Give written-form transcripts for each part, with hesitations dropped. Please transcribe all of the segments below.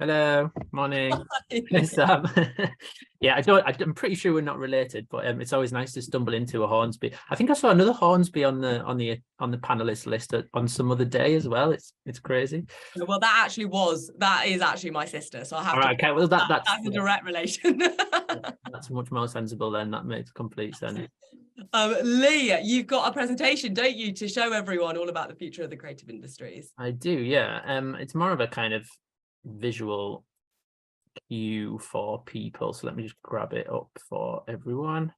Hello, morning. Hi. Sam. Yeah, I'm pretty sure we're not related, but it's always nice to stumble into a Hornsby. I think I saw another Hornsby on the panelist list on some other day as well. It's crazy. Well, that is actually my sister, so I have All to. right, okay. Well, that's That's a direct relation. that's much more sensible then. That makes complete sense. Lee, you've got a presentation, don't you, to show everyone all about the future of the creative industries? I do, yeah. It's more of a kind of visual cue for people. So let me just grab it up for everyone.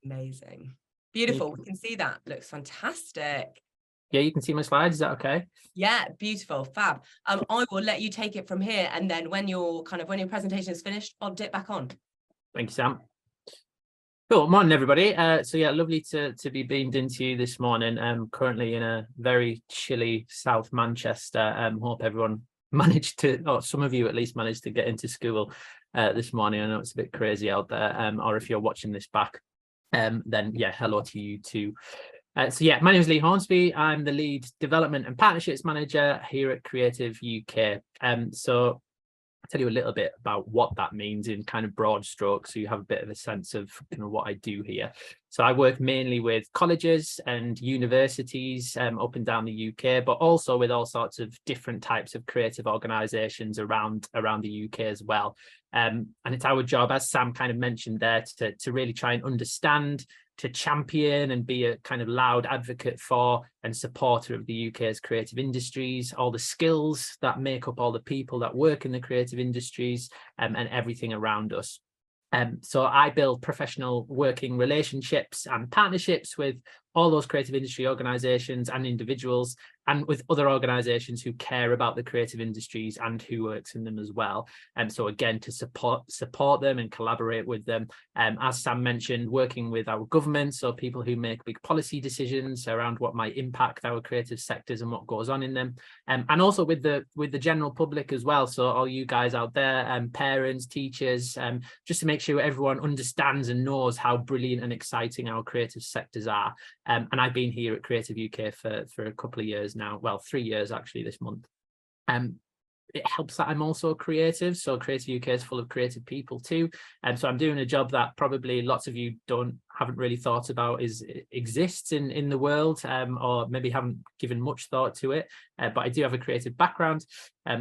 Amazing. Beautiful. We can see that. Looks fantastic. Yeah, you can see my slides. Is that okay? Yeah, beautiful. Fab. I will let you take it from here, and then when your presentation is finished, I'll dip back on. Thank you, Sam. Cool. Morning, everybody. So yeah, lovely to be beamed into you this morning. I'm currently in a very chilly South Manchester. Hope everyone managed to, or some of you at least managed to get into school this morning. I know it's a bit crazy out there. Or if you're watching this back, then yeah, hello to you too. So yeah, my name is Lee Hornsby. I'm the lead development and partnerships manager here at Creative UK. So I'll tell you a little bit about what that means in kind of broad strokes, so you have a bit of a sense of what I do here. So I work mainly with colleges and universities up and down the UK, but also with all sorts of different types of creative organisations around the UK as well. And it's our job, as Sam kind of mentioned there, to really try and understand, to champion and be a kind of loud advocate for and supporter of the UK's creative industries, all the skills that make up all the people that work in the creative industries, and everything around us. So I build professional working relationships and partnerships with all those creative industry organisations and individuals, and with other organisations who care about the creative industries and who works in them as well. And so again, to support them and collaborate with them. As Sam mentioned, working with our government, so people who make big policy decisions around what might impact our creative sectors and what goes on in them. And also with the general public as well. So all you guys out there, parents, teachers, just to make sure everyone understands and knows how brilliant and exciting our creative sectors are. And I've been here at Creative UK for a couple of years now, well, 3 years actually this month. It helps that I'm also creative, so Creative UK is full of creative people too, and so I'm doing a job that probably lots of you haven't really thought about exists in the world, or maybe haven't given much thought to it, but I do have a creative background.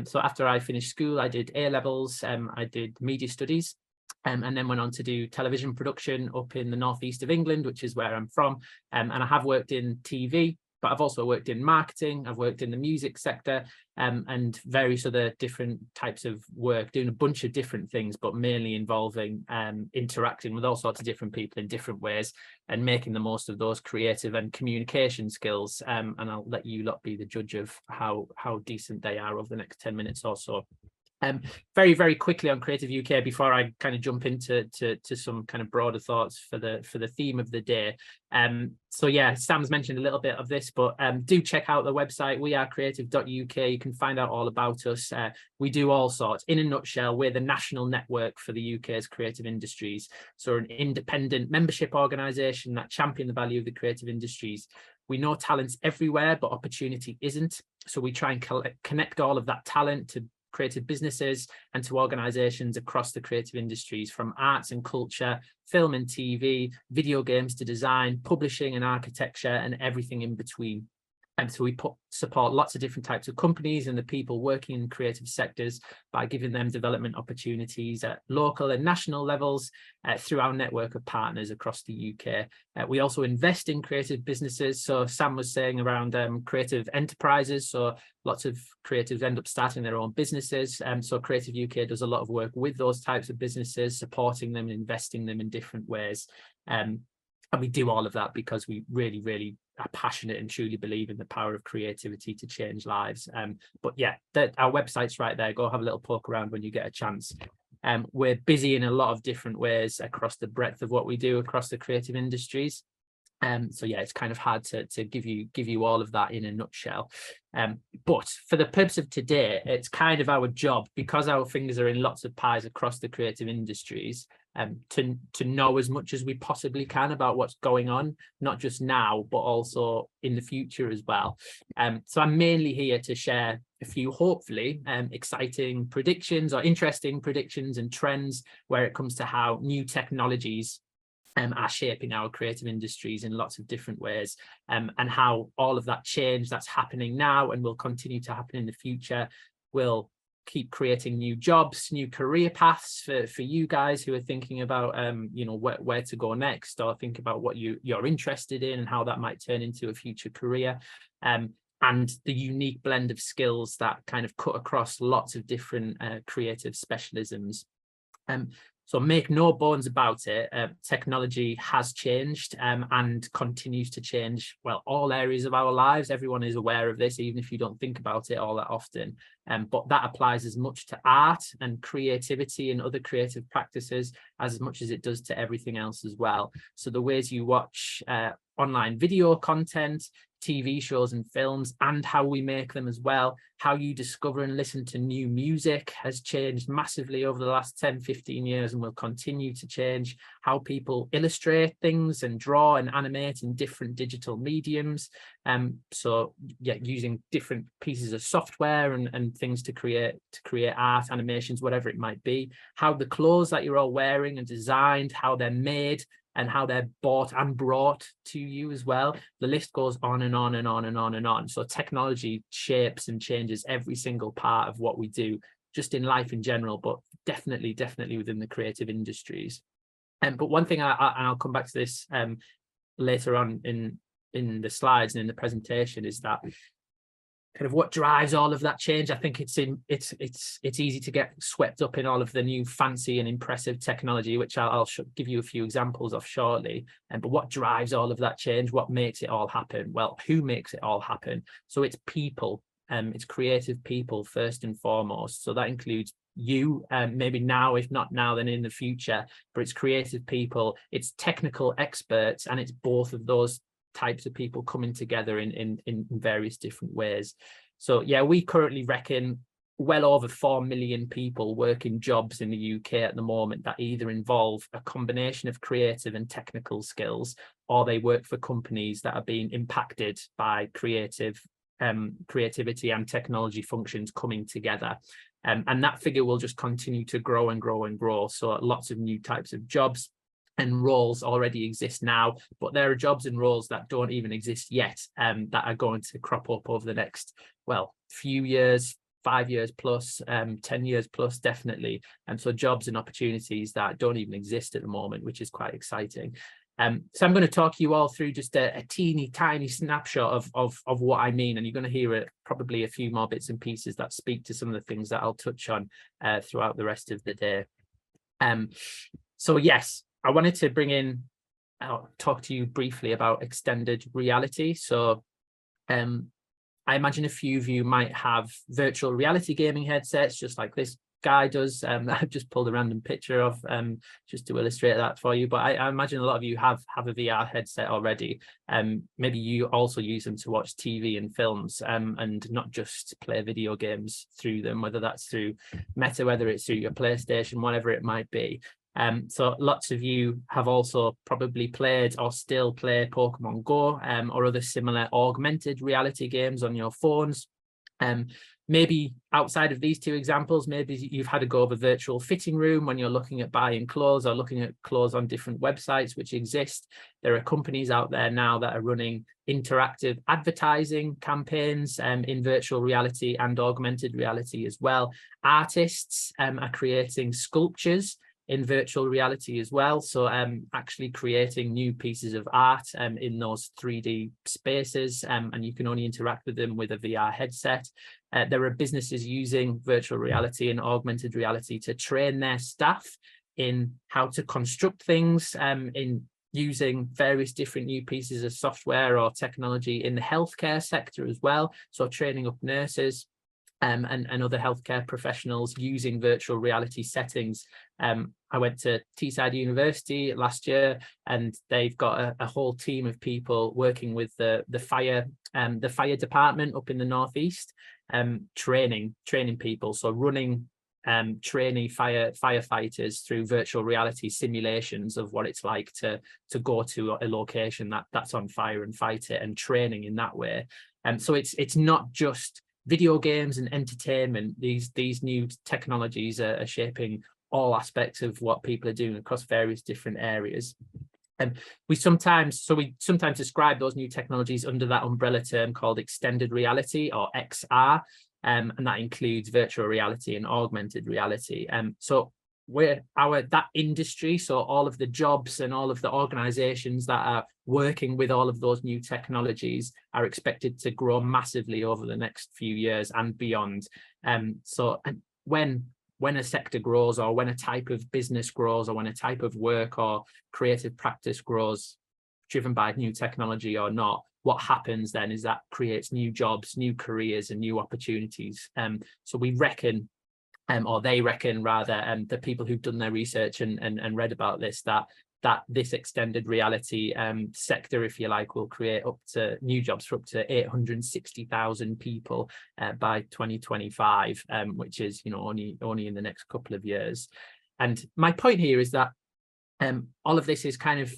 So after I finished school, I did A-levels, I did media studies, and then went on to do television production up in the northeast of England, which is where I'm from. And I have worked in TV, but I've also worked in marketing. I've worked in the music sector, and various other different types of work, doing a bunch of different things, but mainly involving interacting with all sorts of different people in different ways and making the most of those creative and communication skills. And I'll let you lot be the judge of how decent they are over the next 10 minutes or so. Very, very quickly on Creative UK before I kind of jump into some kind of broader thoughts for the theme of the day. So yeah, Sam's mentioned a little bit of this, but do check out the website, wearecreative.uk. You can find out all about us. We do all sorts. In a nutshell, we're the national network for the UK's creative industries. So an independent membership organisation that champion the value of the creative industries. We know talent's everywhere, but opportunity isn't. So we try and connect all of that talent to creative businesses and to organisations across the creative industries, from arts and culture, film and TV, video games to design, publishing and architecture, and everything in between. And so we support lots of different types of companies and the people working in creative sectors by giving them development opportunities at local and national levels through our network of partners across the UK. We also invest in creative businesses. So Sam was saying around creative enterprises. So lots of creatives end up starting their own businesses. So Creative UK does a lot of work with those types of businesses, supporting them and investing them in different ways. And we do all of that because we really, really are passionate and truly believe in the power of creativity to change lives. But yeah, our website's right there. Go have a little poke around when you get a chance. We're busy in a lot of different ways across the breadth of what we do across the creative industries. So yeah, it's kind of hard to give you all of that in a nutshell. But for the purpose of today, it's kind of our job, because our fingers are in lots of pies across the creative industries. to know as much as we possibly can about what's going on, not just now, but also in the future as well. So I'm mainly here to share a few, hopefully, exciting predictions or interesting predictions and trends where it comes to how new technologies are shaping our creative industries in lots of different ways, and how all of that change that's happening now and will continue to happen in the future will keep creating new jobs, new career paths for you guys who are thinking about you know, where to go next, or think about what you're interested in and how that might turn into a future career, and the unique blend of skills that kind of cut across lots of different creative specialisms. So make no bones about it, technology has changed and continues to change, well, all areas of our lives. Everyone is aware of this, even if you don't think about it all that often. But that applies as much to art and creativity and other creative practices as much as it does to everything else as well. So the ways you watch online video content, TV shows and films, and how we make them as well, how you discover and listen to new music has changed massively over the last 10-15 years and will continue to change. How people illustrate things and draw and animate in different digital mediums, so yeah, using different pieces of software and things to create art, animations, whatever it might be. How the clothes that you're all wearing are designed, how they're made, and how they're bought and brought to you as well. The list goes on and on and on and on and on. So technology shapes and changes every single part of what we do, just in life in general, but definitely within the creative industries. But one thing, and I'll come back to this later on in the slides and in the presentation, is that kind of what drives all of that change. I think it's easy to get swept up in all of the new fancy and impressive technology, which I'll give you a few examples of shortly. But what drives all of that change? What makes it all happen? Well, who makes it all happen? So it's people. It's creative people first and foremost. So that includes you, maybe now, if not now, then in the future. But it's creative people, it's technical experts, and it's both of those types of people coming together in various different ways. So yeah, we currently reckon well over 4 million people work in jobs in the UK at the moment that either involve a combination of creative and technical skills, or they work for companies that are being impacted by creativity and technology functions coming together. And that figure will just continue to grow and grow and grow. So lots of new types of jobs and roles already exist now, but there are jobs and roles that don't even exist yet, that are going to crop up over the next, well, few years, 5 years plus, 10 years plus, definitely. And so jobs and opportunities that don't even exist at the moment, which is quite exciting. So I'm going to talk you all through just a teeny tiny snapshot of what I mean, and you're going to hear probably a few more bits and pieces that speak to some of the things that I'll touch on throughout the rest of the day. So yes, I wanted to bring in, talk to you briefly about extended reality. So I imagine a few of you might have virtual reality gaming headsets, just like this guy does. I've just pulled a random picture of just to illustrate that for you. But I imagine a lot of you have a VR headset already. Maybe you also use them to watch TV and films, and not just play video games through them, whether that's through Meta, whether it's through your PlayStation, whatever it might be. So lots of you have also probably played or still play Pokemon Go, or other similar augmented reality games on your phones. Maybe outside of these two examples, maybe you've had a go of a virtual fitting room when you're looking at buying clothes or looking at clothes on different websites which exist. There are companies out there now that are running interactive advertising campaigns in virtual reality and augmented reality as well. Artists are creating sculptures in virtual reality as well. So actually creating new pieces of art in those 3D spaces, and you can only interact with them with a VR headset. There are businesses using virtual reality and augmented reality to train their staff in how to construct things, in using various different new pieces of software or technology in the healthcare sector as well. So training up nurses and other healthcare professionals using virtual reality settings. I went to Teesside University last year, and they've got a whole team of people working with the fire department up in the northeast, training people. So running trainee firefighters through virtual reality simulations of what it's like to go to a location that's on fire and fight it, and training in that way. So it's not just video games and entertainment. These new technologies are shaping all aspects of what people are doing across various different areas. And we sometimes describe those new technologies under that umbrella term called extended reality, or XR, and that includes virtual reality and augmented reality. So that industry, so all of the jobs and all of the organizations that are working with all of those new technologies are expected to grow massively over the next few years and beyond. So when a sector grows, or when a type of business grows, or when a type of work or creative practice grows, driven by new technology or not, what happens then is that creates new jobs, new careers, and new opportunities. So we reckon, or they reckon rather, the people who've done their research and read about this, that this extended reality sector, if you like, will create up to new jobs for up to 860,000 people by 2025, which is, you know, only in the next couple of years. And my point here is that all of this is kind of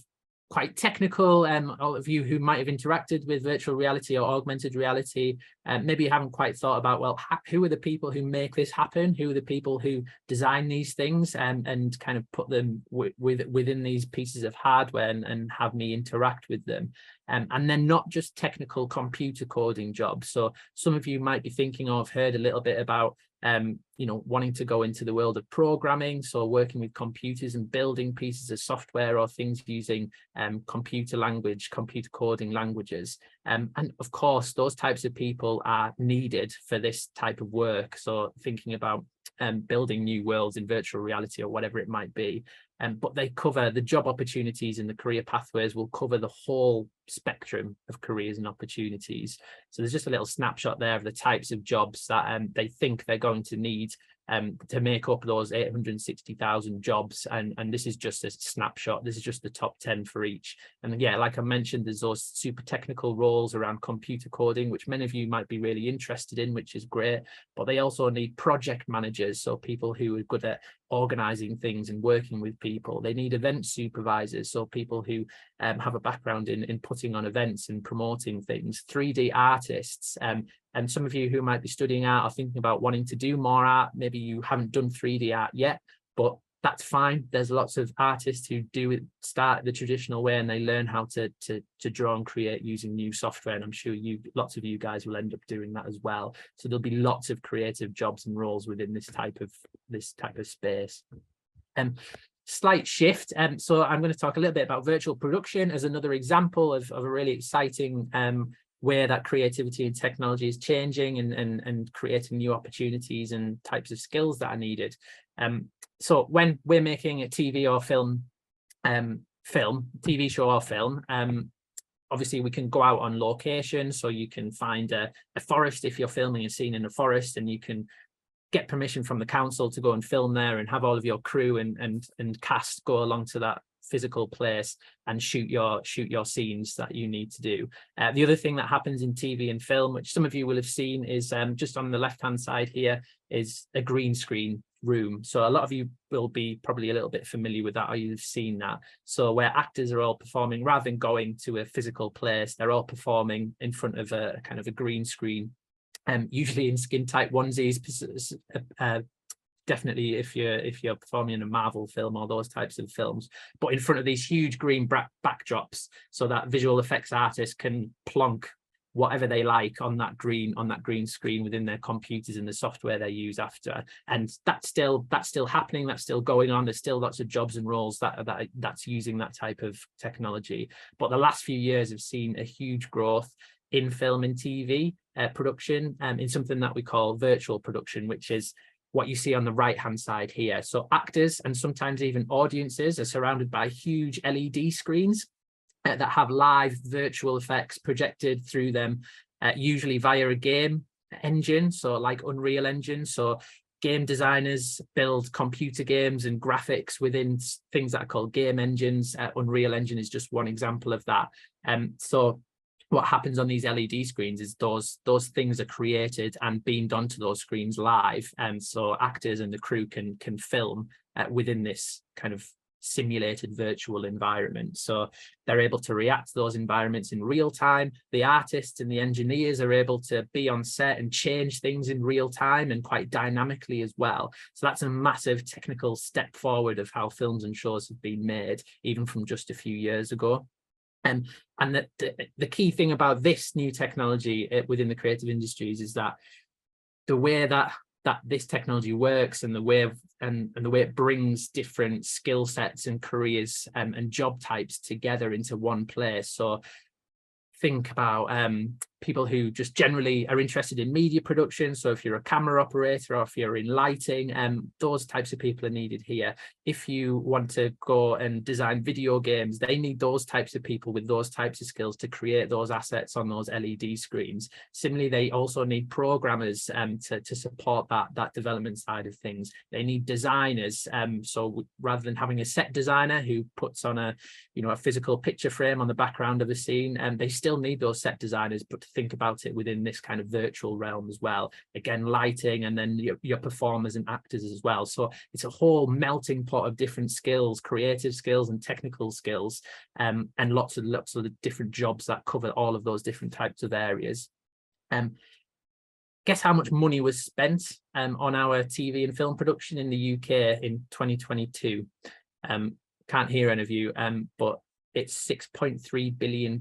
quite technical. All of you who might have interacted with virtual reality or augmented reality, maybe you haven't quite thought about, well, who are the people who make this happen? Who are the people who design these things and kind of put them within these pieces of hardware and have me interact with them? And then not just technical computer coding jobs. So some of you might be thinking or have heard a little bit about you know, wanting to go into the world of programming, so working with computers and building pieces of software or things using computer coding languages. And of course, those types of people are needed for this type of work. So thinking about building new worlds in virtual reality or whatever it might be. But they cover the job opportunities, and the career pathways will cover the whole spectrum of careers and opportunities. So there's just a little snapshot there of the types of jobs that they think they're going to need to make up those 860,000 jobs. And this is just a snapshot. This is just the top 10 for each. And yeah, like I mentioned, there's those super technical roles around computer coding, which many of you might be really interested in, which is great. But they also need project managers, so people who are good at organizing things and working with people. They need event supervisors, so people who have a background in putting on events and promoting things. 3D artists, and some of you who might be studying art are thinking about wanting to do more art. Maybe you haven't done 3D art yet, but that's fine. There's lots of artists who start the traditional way, and they learn how to draw and create using new software. And I'm sure lots of you guys will end up doing that as well. So there'll be lots of creative jobs and roles within this type of space. Slight shift. So I'm going to talk a little bit about virtual production as another example of a really exciting way that creativity and technology is changing and creating new opportunities and types of skills that are needed. So when we're making a TV or film, TV show or film, obviously we can go out on location. So you can find a forest if you're filming a scene in a forest, and you can get permission from the council to go and film there and have all of your crew and cast go along to that physical place and shoot your scenes that you need to do. The other thing that happens in TV and film, which some of you will have seen, is just on the left-hand side here is a green screen room. So a lot of you will be probably a little bit familiar with that, or you've seen that. So where actors are all performing, rather than going to a physical place, they're all performing in front of a kind of a green screen, usually in skin tight onesies, definitely if you're performing in a Marvel film or those types of films, but in front of these huge green backdrops, so that visual effects artists can plonk whatever they like on that green screen within their computers and the software they use after. And that's still happening, that's still going on. There's still lots of jobs and roles that's using that type of technology. But the last few years have seen a huge growth in film and TV production, in something that we call virtual production, which is what you see on the right hand side here. So actors and sometimes even audiences are surrounded by huge LED screens that have live virtual effects projected through them, usually via a game engine, so like Unreal Engine. So game designers build computer games and graphics within things that are called game engines. Unreal Engine is just one example of that. So what happens on these LED screens is those things are created and beamed onto those screens live, and so actors and the crew can film within this kind of simulated virtual environment. So they're able to react to those environments in real time. The artists and the engineers are able to be on set and change things in real time and quite dynamically as well. So that's a massive technical step forward of how films and shows have been made, even from just a few years ago. And the key thing about this new technology within the creative industries is that the way that this technology works, and the way it brings different skill sets and careers and job types together into one place. So think about people who just generally are interested in media production. So if you're a camera operator, or if you're in lighting, those types of people are needed here. If you want to go and design video games, they need those types of people with those types of skills to create those assets on those LED screens. Similarly, they also need programmers to support that development side of things. They need designers. So rather than having a set designer who puts on a physical picture frame on the background of a scene, they still need those set designers, but to think about it within this kind of virtual realm as well. Again, lighting, and then your performers and actors as well. So it's a whole melting pot of different skills, creative skills and technical skills, and lots of different jobs that cover all of those different types of areas. Guess how much money was spent on our TV and film production in the UK in 2022? Can't hear any of you, but it's £6.3 billion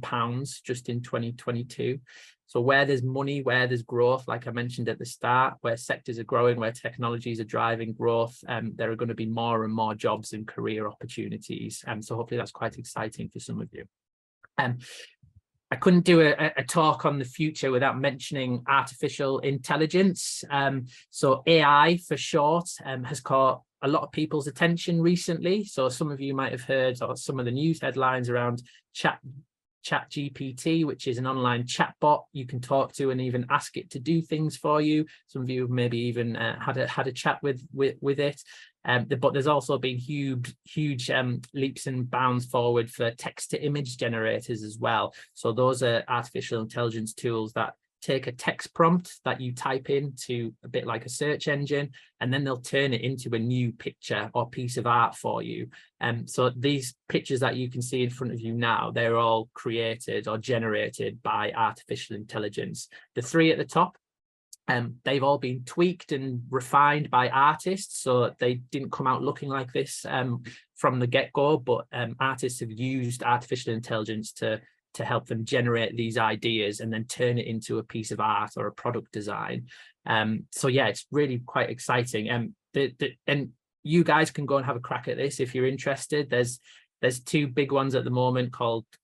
just in 2022. So where there's money, where there's growth, like I mentioned at the start, where sectors are growing, where technologies are driving growth, there are going to be more and more jobs and career opportunities. So hopefully that's quite exciting for some of you. I couldn't do a talk on the future without mentioning artificial intelligence. So AI for short has caught a lot of people's attention recently. So some of you might have heard or some of the news headlines around ChatGPT, which is an online chatbot you can talk to and even ask it to do things for you. Some of you have maybe even had a chat with it. But there's also been huge leaps and bounds forward for text-to-image generators as well. So those are artificial intelligence tools that take a text prompt that you type into a bit like a search engine, and then they'll turn it into a new picture or piece of art for you. So these pictures that you can see in front of you now, they're all created or generated by artificial intelligence. The three at the top, they've all been tweaked and refined by artists, so they didn't come out looking like this from the get-go, but artists have used artificial intelligence to help them generate these ideas and then turn it into a piece of art or a product design. So yeah, it's really quite exciting. And you guys can go and have a crack at this if you're interested. There's two big ones at the moment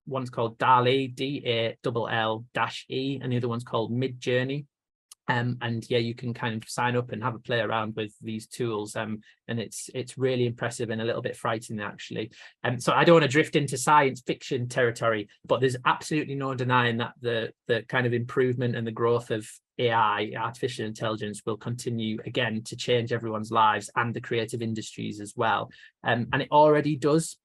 one's called DALL-E, DALL-E, and the other one's called Midjourney. And yeah, you can kind of sign up and have a play around with these tools, and it's really impressive and a little bit frightening actually. So I don't want to drift into science fiction territory, but there's absolutely no denying that the kind of improvement and the growth of AI, artificial intelligence, will continue again to change everyone's lives and the creative industries as well. And it already does.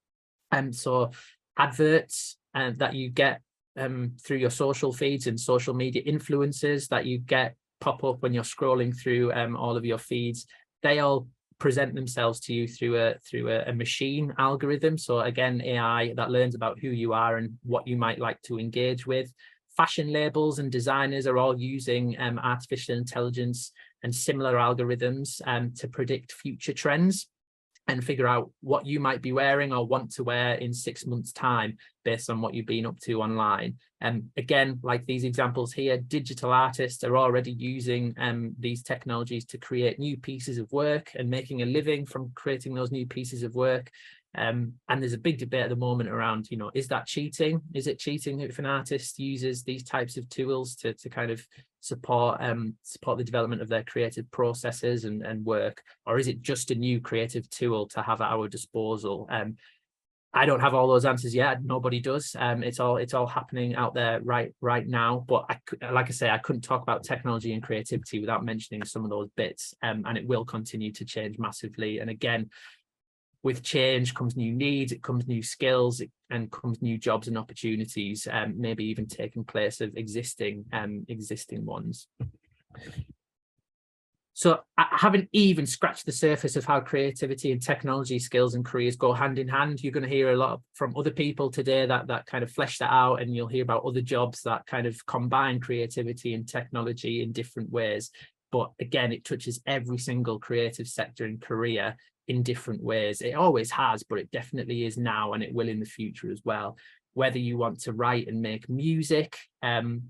So adverts that you get through your social feeds and social media influencers that you get pop up when you're scrolling through all of your feeds, they all present themselves to you through a machine algorithm. So again, AI that learns about who you are and what you might like to engage with. Fashion labels and designers are all using artificial intelligence and similar algorithms to predict future trends and figure out what you might be wearing or want to wear in 6 months' time based on what you've been up to online. And again, like these examples here, digital artists are already using these technologies to create new pieces of work and making a living from creating those new pieces of work. And there's a big debate at the moment around, is that cheating? Is it cheating if an artist uses these types of tools to kind of support the development of their creative processes and work, or is it just a new creative tool to have at our disposal? I don't have all those answers yet. Nobody does. It's all happening out there right now. But like I say, I couldn't talk about technology and creativity without mentioning some of those bits. And it will continue to change massively. And again, with change comes new needs, it comes new skills, and comes new jobs and opportunities, maybe even taking place of existing ones. So I haven't even scratched the surface of how creativity and technology skills and careers go hand in hand. You're going to hear a lot from other people today that kind of flesh that out, and you'll hear about other jobs that kind of combine creativity and technology in different ways. But again, it touches every single creative sector and career in different ways. It always has, but it definitely is now, and it will in the future as well. Whether you want to write and make music,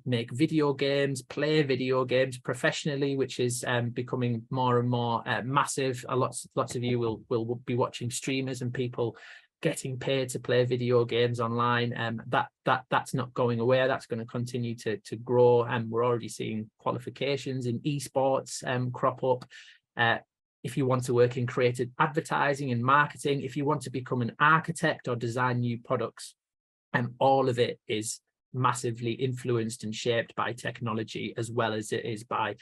make video games, play video games professionally, which is becoming more and more massive. Lots of you will be watching streamers and people getting paid to play video games online. That's not going away. That's going to continue to grow, and we're already seeing qualifications in esports crop up. If you want to work in creative advertising and marketing, if you want to become an architect or design new products, all of it is massively influenced and shaped by technology, as well as it is by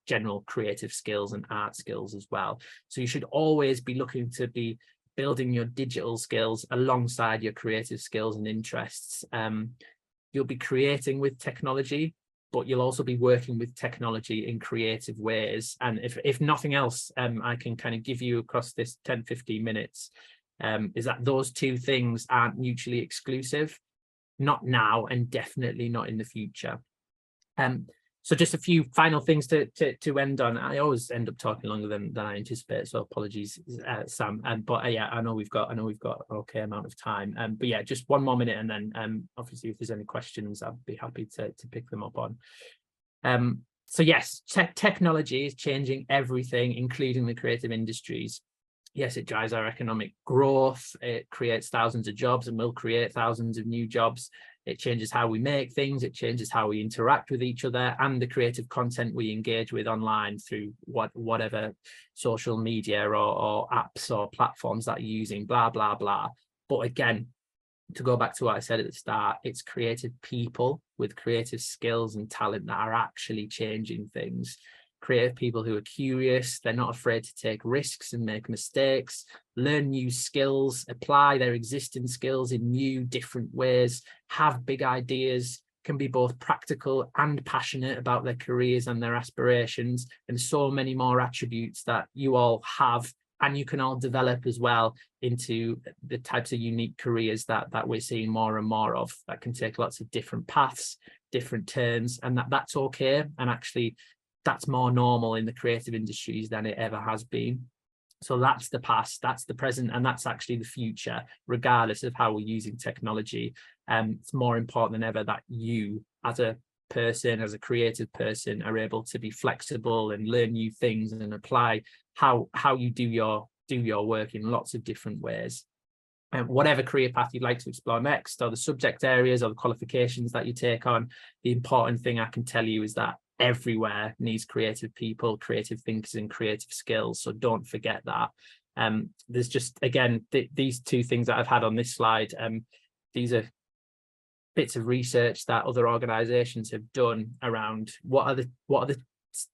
general creative skills and art skills as well. So you should always be looking to be building your digital skills alongside your creative skills and interests. You'll be creating with technology, but you'll also be working with technology in creative ways. And if nothing else, I can kind of give you across this 10-15 minutes, is that those two things aren't mutually exclusive, not now, and definitely not in the future. So just a few final things to end on. I always end up talking longer than I anticipate, so apologies, Sam. But yeah, I know we've got an okay amount of time. But yeah, just one more minute, and then obviously if there's any questions, I'd be happy to pick them up on. So yes, technology is changing everything, including the creative industries. Yes, it drives our economic growth. It creates thousands of jobs and will create thousands of new jobs. It changes how we make things. It changes how we interact with each other and the creative content we engage with online through whatever social media or apps or platforms that you're using, blah, blah, blah. But again, to go back to what I said at the start, it's creative people with creative skills and talent that are actually changing things. Creative people who are curious, they're not afraid to take risks and make mistakes, learn new skills, apply their existing skills in new, different ways, have big ideas, can be both practical and passionate about their careers and their aspirations, and so many more attributes that you all have and you can all develop as well into the types of unique careers that we're seeing more and more of, that can take lots of different paths, different turns, and that's okay. And actually, that's more normal in the creative industries than it ever has been. So that's the past, that's the present, and that's actually the future, regardless of how we're using technology. It's more important than ever that you, as a person, as a creative person, are able to be flexible and learn new things and apply how you do your work in lots of different ways. And whatever career path you'd like to explore next, or the subject areas or the qualifications that you take on, the important thing I can tell you is that everywhere needs creative people, creative thinkers, and creative skills. So don't forget that. There's just, again, these two things that I've had on this slide, these are bits of research that other organizations have done around what are the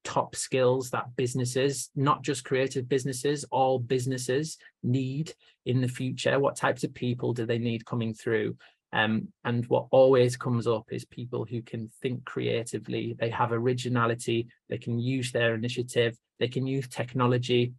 top skills that businesses, not just creative businesses, all businesses need in the future. What types of people do they need coming through? And what always comes up is people who can think creatively, they have originality, they can use their initiative, they can use technology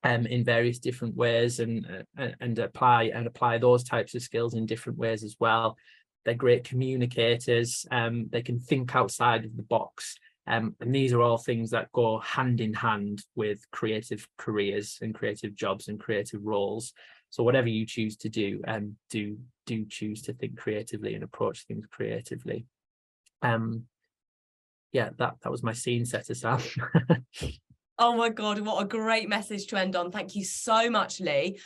in various different ways and apply those types of skills in different ways as well. They're great communicators, they can think outside of the box. And these are all things that go hand in hand with creative careers and creative jobs and creative roles. So whatever you choose to do, do choose to think creatively and approach things creatively. Yeah, that was my scene setter, Sam. Oh my God, what a great message to end on. Thank you so much, Lee.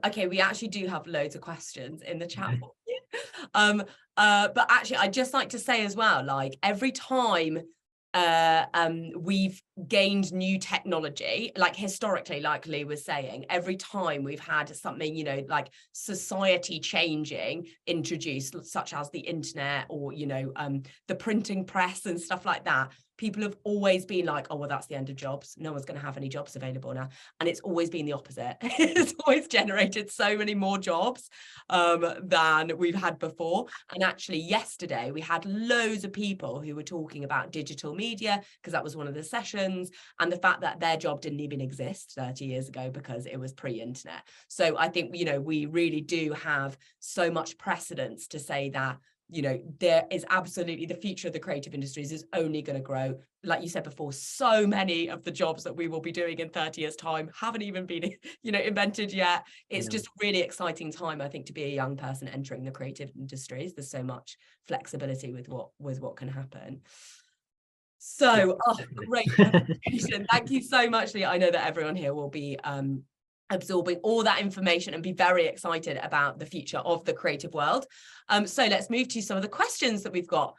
Okay, we actually do have loads of questions in the chat for you. But actually, I'd just like to say as well, like every time we've gained new technology, like historically, like Lee was saying, every time we've had something, you know, like society changing introduced, such as the internet or, you know, the printing press and stuff like that, people have always been like, oh, well, that's the end of jobs. No one's going to have any jobs available now. And it's always been the opposite. It's always generated so many more jobs than we've had before. And actually yesterday we had loads of people who were talking about digital media, because that was one of the sessions, and the fact that their job didn't even exist 30 years ago because it was pre-internet. So I think, you know, we really do have so much precedence to say that, you know, there is absolutely the future of the creative industries is only going to grow. Like you said before, so many of the jobs that we will be doing in 30 years time haven't even been, you know, invented yet. It's just a really exciting time, I think, to be a young person entering the creative industries. There's so much flexibility with what can happen. So, great presentation. Thank you so much, Lee. I know that everyone here will be absorbing all that information and be very excited about the future of the creative world. So let's move to some of the questions that we've got.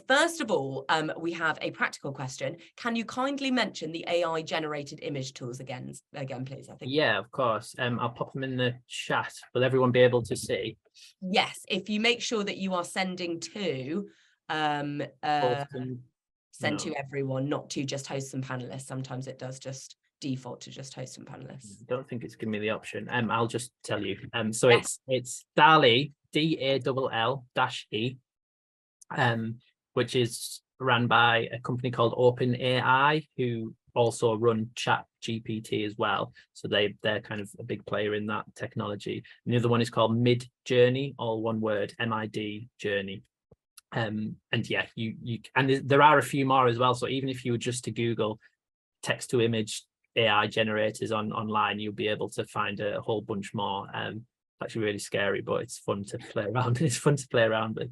First of all, we have a practical question. Can you kindly mention the AI generated image tools again, please? I think. Yeah, of course. I'll pop them in the chat. Will everyone be able to see? Yes, if you make sure that you are sending to send to everyone, not to just hosts and panelists. Sometimes it does just default to just hosts and panelists. I don't think it's giving me the option. I'll just tell you. So yes. It's DALL-E, DALL-E, which is ran by a company called OpenAI, who also run ChatGPT as well. So they're kind of a big player in that technology. And the other one is called Midjourney, all one word, MID Journey. And yeah, there are a few more as well. So even if you were just to Google text to image AI generators online, you'll be able to find a whole bunch more. It's actually really scary, but it's fun to play around. It's fun to play around with.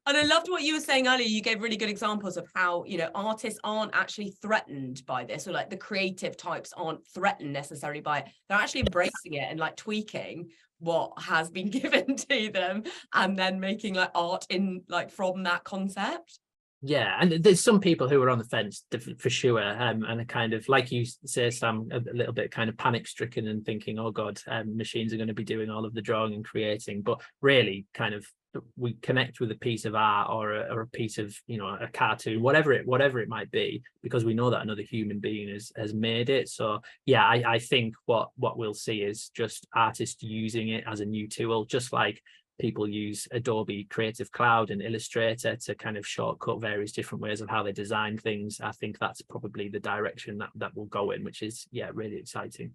And I loved what you were saying earlier. You gave really good examples of how, you know, artists aren't actually threatened by this, or like the creative types aren't threatened necessarily by it. They're actually embracing it and like tweaking what has been given to them and then making like art in like from that concept. Yeah, and there's some people who are on the fence for sure, and are kind of, like you say, Sam, a little bit kind of panic stricken and thinking, oh God, machines are going to be doing all of the drawing and creating. But really, kind of, we connect with a piece of art or a piece of, you know, a cartoon, whatever it might be, because we know that another human being has made it. So yeah, I think what we'll see is just artists using it as a new tool, just like people use Adobe Creative Cloud and Illustrator to kind of shortcut various different ways of how they design things. I think that's probably the direction that will go in, which is, yeah, really exciting.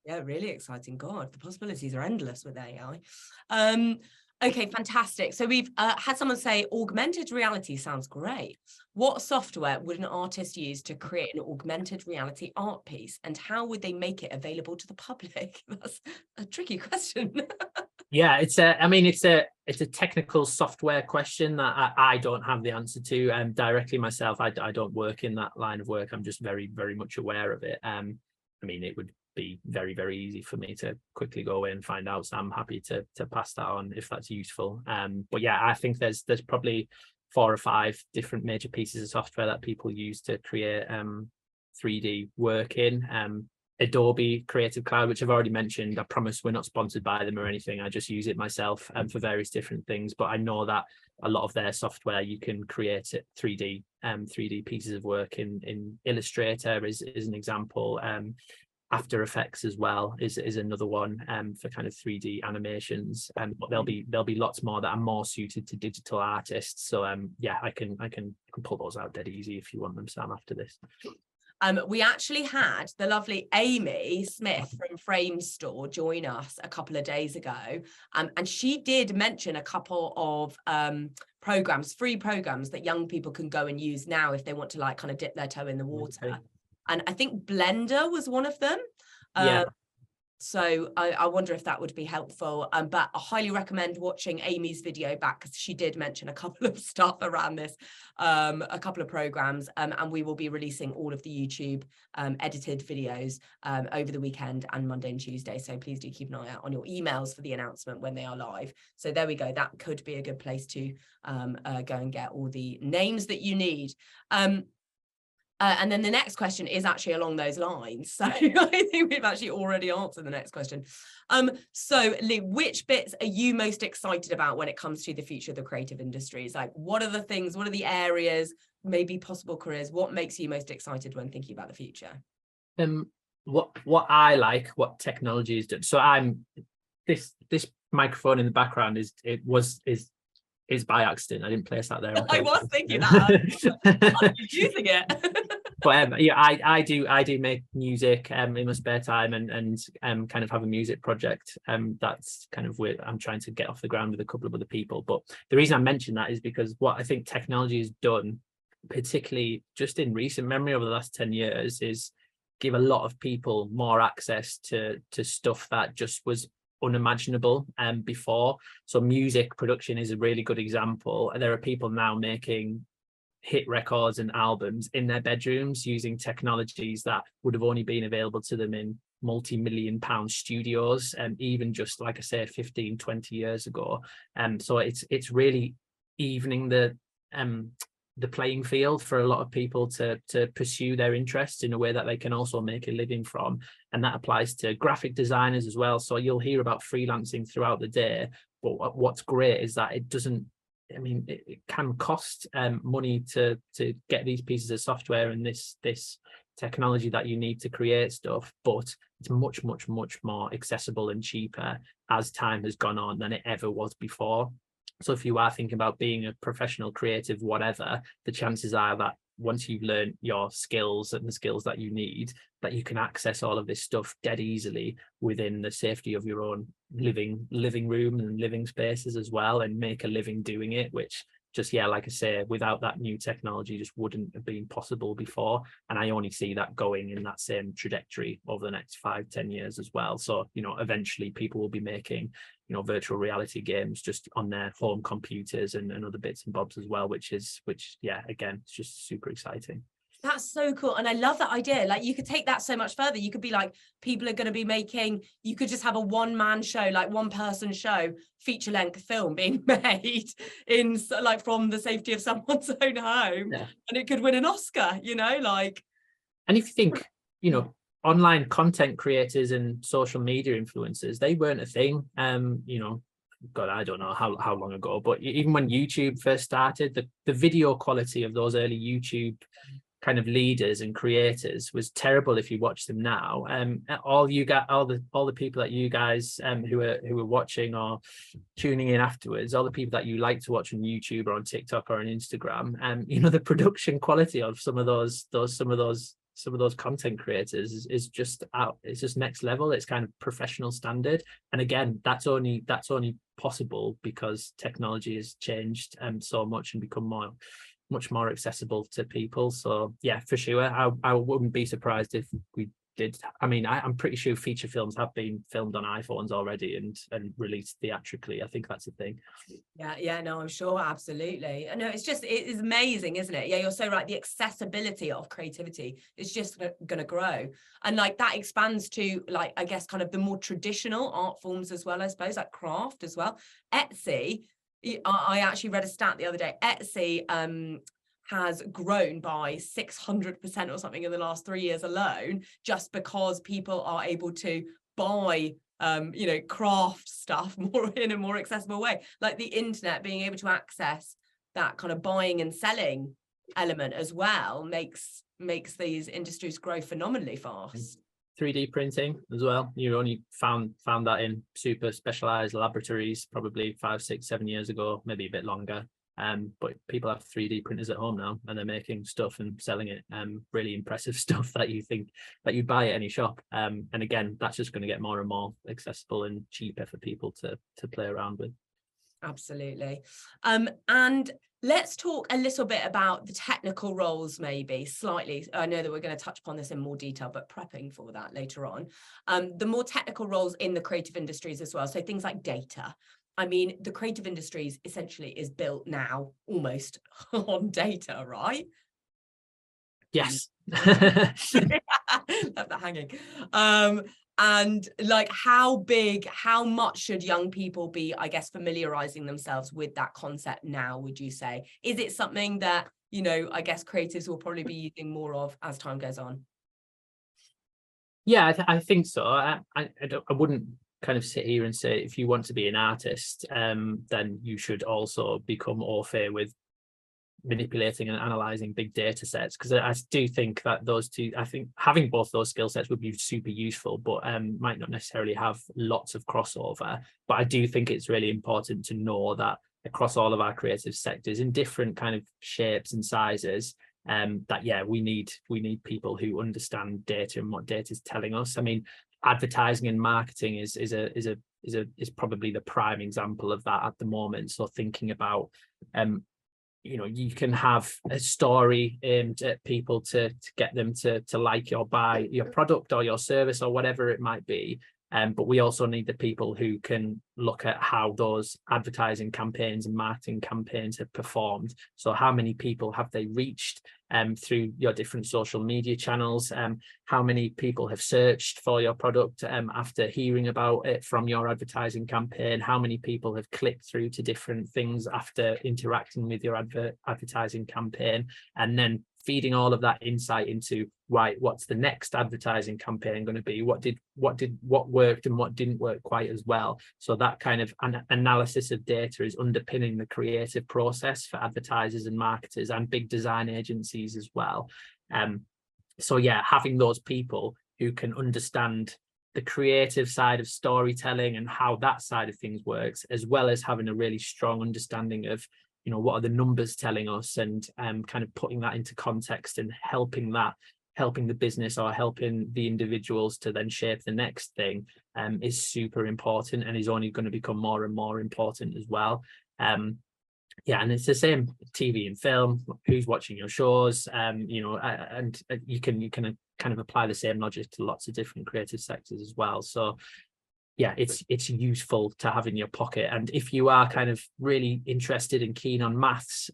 Yeah, really exciting. God, the possibilities are endless with AI. Okay, fantastic. So we've had someone say augmented reality sounds great. What software would an artist use to create an augmented reality art piece, and how would they make it available to the public? That's a tricky question. Yeah, it's a technical software question that I don't have the answer to directly myself. I don't work in that line of work. I'm just very, very much aware of it. I mean, it would be very, very easy for me to quickly go away and find out. So I'm happy to pass that on if that's useful. But yeah, I think there's probably 4 or 5 different major pieces of software that people use to create 3D work in. Adobe Creative Cloud, which I've already mentioned. I promise we're not sponsored by them or anything. I just use it myself for various different things. But I know that a lot of their software, you can create it 3D pieces of work in Illustrator is an example. After Effects as well is another one for kind of 3D animations. But there'll be lots more that are more suited to digital artists. So yeah, I can pull those out dead easy if you want them, Sam, after this. We actually had the lovely Amy Smith from Frame Store join us a couple of days ago. And she did mention a couple of programs, free programs that young people can go and use now if they want to like kind of dip their toe in the water. Okay. And I think Blender was one of them. Yeah. So I wonder if that would be helpful. But I highly recommend watching Amy's video back, because she did mention a couple of stuff around this, a couple of programs, and we will be releasing all of the YouTube edited videos over the weekend and Monday and Tuesday. So please do keep an eye out on your emails for the announcement when they are live. So there we go. That could be a good place to go and get all the names that you need. And then the next question is actually along those lines. So I think we've actually already answered the next question. So Lee, which bits are you most excited about when it comes to the future of the creative industries? Like, what are the things, what are the areas, maybe possible careers? What makes you most excited when thinking about the future? What I like, what technology is done. So this microphone in the background is by accident. I didn't place that there. I was thinking that. I'm using it. But yeah, I do make music in my spare time and kind of have a music project that's kind of where I'm trying to get off the ground with a couple of other people. But the reason I mention that is because what I think technology has done, particularly just in recent memory over the last 10 years, is give a lot of people more access to stuff that just was unimaginable before. So music production is a really good example. There are people now making hit records and albums in their bedrooms using technologies that would have only been available to them in multi-million-pound studios, and even just, like I said, 15, 20 years ago. So it's really evening the playing field for a lot of people to pursue their interests in a way that they can also make a living from. And that applies to graphic designers as well. So you'll hear about freelancing throughout the day, but what's great is that it doesn't, I mean, it can cost money to get these pieces of software and this technology that you need to create stuff, but it's much, much, much more accessible and cheaper as time has gone on than it ever was before. So if you are thinking about being a professional creative, whatever, the chances are that once you've learned your skills and the skills that you need, that you can access all of this stuff dead easily within the safety of your own living room and living spaces as well, and make a living doing it, which just, yeah, like I say, without that new technology just wouldn't have been possible before. And I only see that going in that same trajectory over the next 5-10 years as well. So, you know, eventually people will be making, you know, virtual reality games just on their home computers and other bits and bobs as well, which yeah, again, it's just super exciting. That's so cool. And I love that idea. Like, you could take that so much further. You could be like, people are going to be making, you could just have a one-man show, like one person show, feature-length film being made in, like, from the safety of someone's own home. Yeah. And it could win an Oscar, you know, like. And if you think, you know, online content creators and social media influencers, they weren't a thing, you know, God, I don't know how long ago, but even when YouTube first started, the video quality of those early YouTube kind of leaders and creators was terrible. If you watch them now, all the people that you guys who are watching or tuning in afterwards, all the people that you like to watch on YouTube or on TikTok or on Instagram, you know, the production quality of some of those content creators is just out. It's just next level. It's kind of professional standard. And again, that's only possible because technology has changed so much and become much more accessible to people. So yeah, for sure, I wouldn't be surprised if we did. I mean, I'm pretty sure feature films have been filmed on iPhones already and released theatrically. I think that's a thing. Yeah, no, I'm sure, absolutely. I know, it is amazing, isn't it? Yeah, you're so right. The accessibility of creativity is just going to grow, and like that expands to, like, I guess, kind of the more traditional art forms as well, I suppose, like craft as well. Etsy, I actually read a stat the other day. Etsy has grown by 600% or something in the last 3 years alone, just because people are able to buy you know, craft stuff more in a more accessible way. Like the internet being able to access that kind of buying and selling element as well makes these industries grow phenomenally fast. 3D printing as well. You only found that in super specialized laboratories probably 5, 6, 7 years ago, maybe a bit longer. But people have 3D printers at home now, and they're making stuff and selling it. Really impressive stuff that you think that you'd buy at any shop. And again, that's just going to get more and more accessible and cheaper for people to play around with. Absolutely. And let's talk a little bit about the technical roles, maybe slightly. I know that we're going to touch upon this in more detail, but prepping for that later on. The more technical roles in the creative industries as well. So things like data. I mean, the creative industries essentially is built now almost on data, right? Yes. Left that hanging. And like, how much should young people be, I guess, familiarizing themselves with that concept now, would you say? Is it something that you know, I guess creatives will probably be using more of as time goes on? Yeah, I think so. I wouldn't kind of sit here and say if you want to be an artist, then you should also become au fait with manipulating and analyzing big data sets, because I do think that those two, I think having both those skill sets would be super useful, but might not necessarily have lots of crossover. But I do think it's really important to know that across all of our creative sectors in different kind of shapes and sizes, that yeah, we need people who understand data and what data is telling us. I mean, advertising and marketing is probably the prime example of that at the moment. So thinking about you know, you can have a story aimed at people to get them to like or buy your product or your service or whatever it might be. But we also need the people who can look at how those advertising campaigns and marketing campaigns have performed. So how many people have they reached through your different social media channels? How many people have searched for your product after hearing about it from your advertising campaign? How many people have clicked through to different things after interacting with your advertising campaign? And then feeding all of that insight into what's the next advertising campaign going to be? What worked and what didn't work quite as well? So that kind of analysis of data is underpinning the creative process for advertisers and marketers and big design agencies as well. So yeah, having those people who can understand the creative side of storytelling and how that side of things works, as well as having a really strong understanding of, you know, what are the numbers telling us, and kind of putting that into context and helping the business or helping the individuals to then shape the next thing is super important, and is only going to become more and more important as well. Yeah, and it's the same TV and film. Who's watching your shows? You know, and you can kind of apply the same logic to lots of different creative sectors as well. So yeah, it's useful to have in your pocket. And if you are kind of really interested and keen on maths,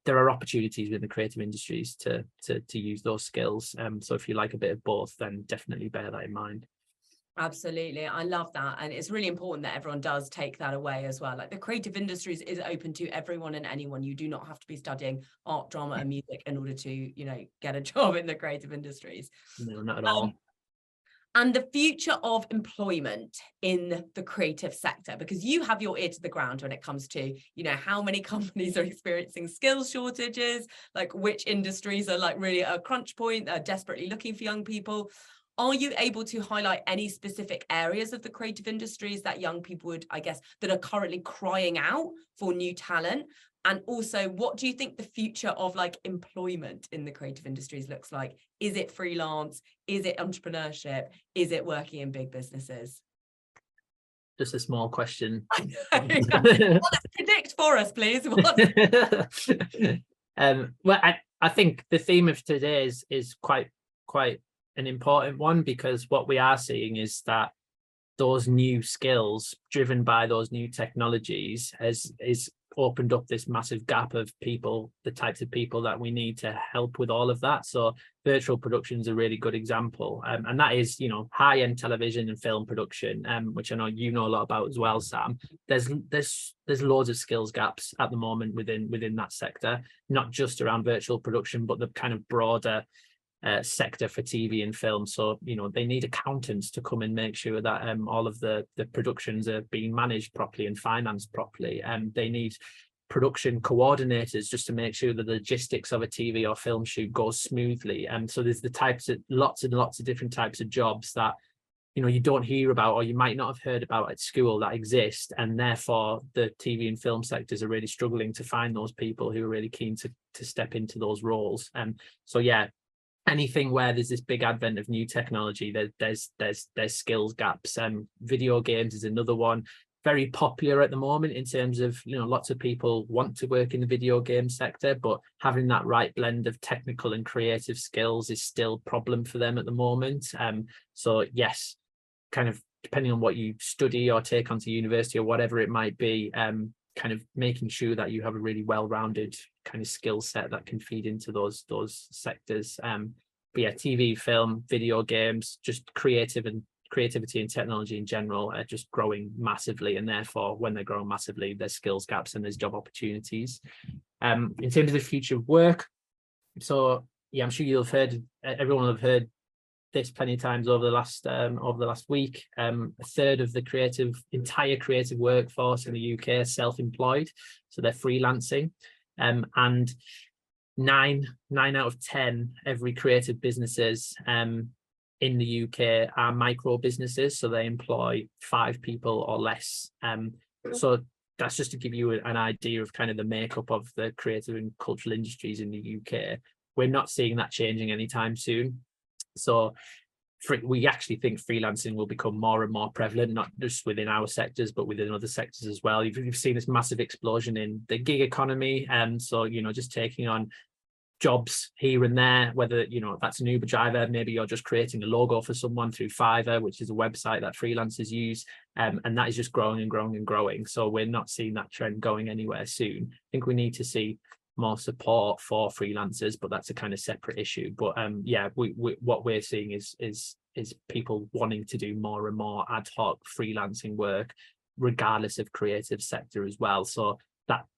there are opportunities within the creative industries to use those skills. So if you like a bit of both, then definitely bear that in mind. Absolutely. I love that. And it's really important that everyone does take that away as well. Like the creative industries is open to everyone and anyone. You do not have to be studying art, drama and music in order to, you know, get a job in the creative industries. No, not at all. And the future of employment in the creative sector, because you have your ear to the ground when it comes to, you know, how many companies are experiencing skills shortages, like which industries are like really at a crunch point, are desperately looking for young people. Are you able to highlight any specific areas of the creative industries that young people would, I guess, that are currently crying out for new talent? And also, what do you think the future of like employment in the creative industries looks like? Is it freelance? Is it entrepreneurship? Is it working in big businesses? Just a small question. Well, let's predict for us, please. Well, I think the theme of today is quite an important one, because what we are seeing is that those new skills driven by those new technologies is opened up this massive gap of people, the types of people that we need to help with all of that. So virtual production is a really good example, and that is, you know, high-end television and film production, which I know you know a lot about as well, Sam. There's loads of skills gaps at the moment within that sector, not just around virtual production, but the kind of broader sector for TV and film. So, you know, they need accountants to come and make sure that all of the productions are being managed properly and financed properly. They need production coordinators just to make sure that the logistics of a TV or film shoot goes smoothly. And so there's lots and lots of different types of jobs that, you know, you don't hear about, or you might not have heard about at school, that exist, and therefore the TV and film sectors are really struggling to find those people who are really keen to step into those roles. So yeah, anything where there's this big advent of new technology, there's skills gaps. Video games is another one, very popular at the moment in terms of, you know, lots of people want to work in the video game sector, but having that right blend of technical and creative skills is still a problem for them at the moment. So yes, kind of depending on what you study or take onto university or whatever it might be, kind of making sure that you have a really well-rounded kind of skill set that can feed into those sectors. But yeah, TV, film, video games, just creative and creativity and technology in general are just growing massively, and therefore when they're growing massively, there's skills gaps and there's job opportunities. In terms of the future of work, so yeah, I'm sure you'll have heard, everyone will have heard this plenty of times over the last week. A third of the entire creative workforce in the UK are self-employed, so they're freelancing, and 9 out of 10 every creative businesses in the UK are micro businesses, so they employ 5 people or less. So that's just to give you an idea of kind of the makeup of the creative and cultural industries in the UK. We're not seeing that changing anytime soon. So we actually think freelancing will become more and more prevalent, not just within our sectors, but within other sectors as well. You've seen this massive explosion in the gig economy. And so, you know, just taking on jobs here and there, whether, you know, that's an Uber driver, maybe you're just creating a logo for someone through Fiverr, which is a website that freelancers use. And that is just growing and growing and growing. So we're not seeing that trend going anywhere soon. I think we need to see more support for freelancers, but that's a kind of separate issue. But yeah, what we're seeing is people wanting to do more and more ad hoc freelancing work, regardless of creative sector as well. So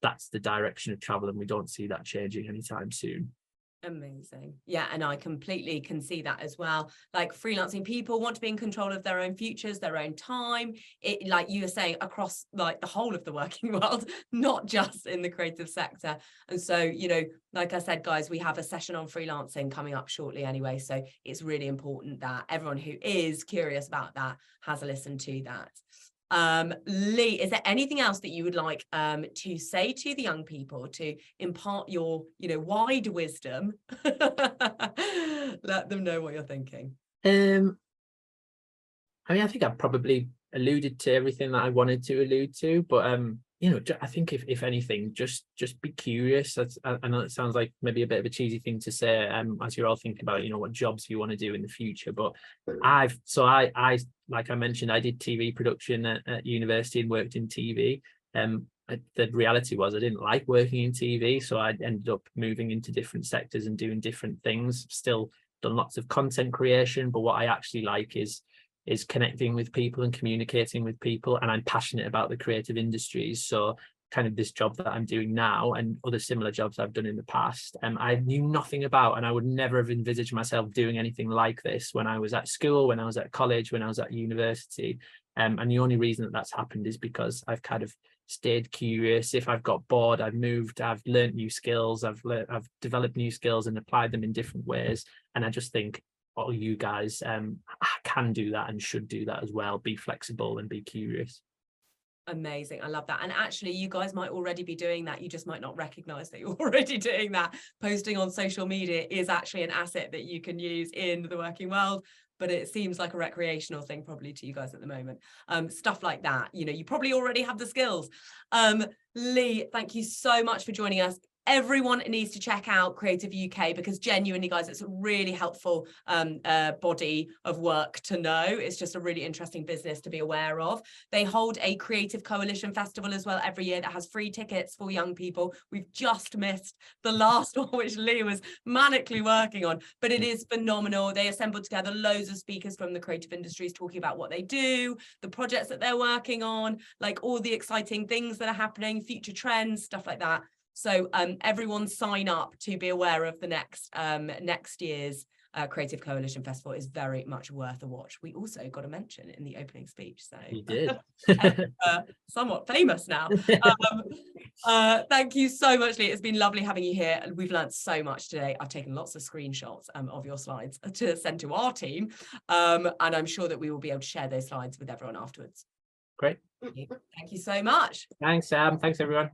that's the direction of travel, and we don't see that changing anytime soon. Amazing. Yeah, and I completely can see that as well. Like freelancing people want to be in control of their own futures, their own time. It, like you were saying, across like the whole of the working world, not just in the creative sector. And so, you know, like I said, guys, we have a session on freelancing coming up shortly anyway. So it's really important that everyone who is curious about that has a listen to that. Lee, is there anything else that you would like to say to the young people, to impart your, you know, wide wisdom? Let them know what you're thinking. I mean, I think I've probably alluded to everything that I wanted to allude to, but you know, I think if anything, just be curious. I know it sounds like maybe a bit of a cheesy thing to say, as you're all thinking about, you know, what jobs you want to do in the future. But I like I mentioned, I did TV production at university and worked in TV. The reality was I didn't like working in TV, so I ended up moving into different sectors and doing different things. Still done lots of content creation, but what I actually like is connecting with people and communicating with people, and I'm passionate about the creative industries. So kind of this job that I'm doing now and other similar jobs I've done in the past, I knew nothing about, and I would never have envisaged myself doing anything like this when I was at school, when I was at college, when I was at university. And the only reason that that's happened is because I've kind of stayed curious. If I've got bored, I've moved, I've learned new skills, I've developed new skills and applied them in different ways. And I just think all you guys can do that and should do that as well. Be flexible and be curious. Amazing. I love that. And actually, you guys might already be doing that. You just might not recognize that you're already doing that. Posting on social media is actually an asset that you can use in the working world, but it seems like a recreational thing probably to you guys at the moment. Stuff like that, you know, you probably already have the skills. Lee, thank you so much for joining us. Everyone needs to check out Creative UK, because genuinely, guys, it's a really helpful body of work to know. It's just a really interesting business to be aware of. They hold a Creative Coalition Festival as well every year that has free tickets for young people. We've just missed the last one, which Lee was manically working on, but it is phenomenal. They assembled together loads of speakers from the creative industries talking about what they do, the projects that they're working on, like all the exciting things that are happening, future trends, stuff like that. So everyone sign up to be aware of the next year's Creative Coalition Festival. Is very much worth a watch. We also got a mention in the opening speech, so You did. somewhat famous now. Thank you so much, Lee. It's been lovely having you here, and we've learned so much today. I've taken lots of screenshots of your slides to send to our team, and I'm sure that we will be able to share those slides with everyone afterwards. Great. Thank you so much. Thanks, Sam. Thanks, everyone.